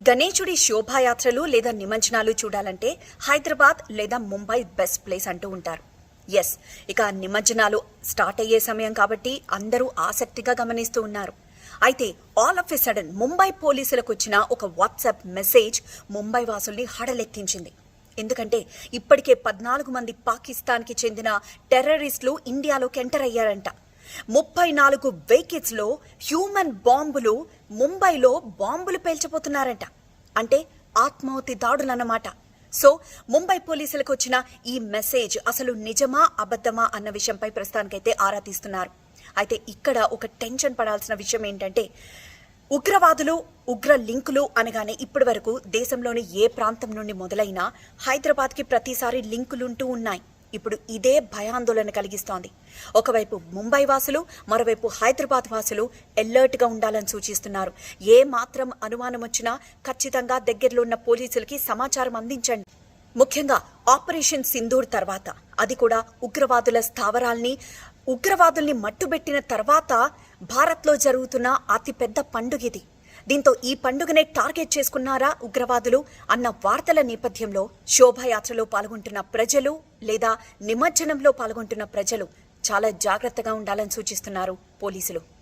గణేశుడి శోభాయాత్రలు లేదా నిమజ్జనాలు చూడాలంటే హైదరాబాద్ లేదా ముంబై బెస్ట్ ప్లేస్ అంటూ ఉంటారు. ఎస్, ఇక నిమజ్జనాలు స్టార్ట్ అయ్యే సమయం కాబట్టి అందరూ ఆసక్తిగా గమనిస్తూ ఉన్నారు. అయితే all of a sudden Mumbai పోలీసులకు వచ్చిన ఒక వాట్సాప్ మెసేజ్ ముంబై వాసుల్ని హడలెత్తించింది. ఎందుకంటే ఇప్పటికే 14 మంది పాకిస్తాన్కి చెందిన టెర్రరిస్టులు ఇండియాలోకి ఎంటర్ అయ్యారంట. 34 వెహికల్స్లో హ్యూమన్ బాంబులు ముంబైలో బాంబులు పేల్చబోతున్నారంట. అంటే ఆత్మాహుతి దాడులన్నమాట. సో ముంబై పోలీసులకు వచ్చిన ఈ మెసేజ్ అసలు నిజమా అబద్ధమా అన్న విషయంపై ప్రస్తుతానికైతే ఆరా తీస్తున్నారు. అయితే ఇక్కడ ఒక టెన్షన్ పడాల్సిన విషయం ఏంటంటే, ఉగ్రవాదులు ఉగ్ర లింకులు అనగానే ఇప్పటి వరకు దేశంలోని ఏ ప్రాంతం నుండి మొదలైనా హైదరాబాద్కి ప్రతిసారి లింకులుంటూ ఉన్నాయి. ఇప్పుడు ఇదే భయాందోళన కలిగిస్తోంది. ఒకవైపు ముంబై వాసులు, మరోవైపు హైదరాబాద్ వాసులు అలర్ట్గా ఉండాలని సూచిస్తున్నారు. ఏ మాత్రం అనుమానం వచ్చినా ఖచ్చితంగా దగ్గరలో ఉన్న పోలీసులకి సమాచారం అందించండి. ముఖ్యంగా ఆపరేషన్ సింధూర్ తర్వాత, అది కూడా ఉగ్రవాదుల్ని మట్టుబెట్టిన తర్వాత భారత్లో జరుగుతున్న అతిపెద్ద పండుగిది. దీంతో ఈ పండుగనే టార్గెట్ చేసుకున్నారా ఉగ్రవాదులు అన్న వార్తల నేపథ్యంలో శోభాయాత్రలో పాల్గొంటున్న ప్రజలు లేదా నిమజ్జనంలో పాల్గొంటున్న ప్రజలు చాలా జాగ్రత్తగా ఉండాలని సూచిస్తున్నారు పోలీసులు.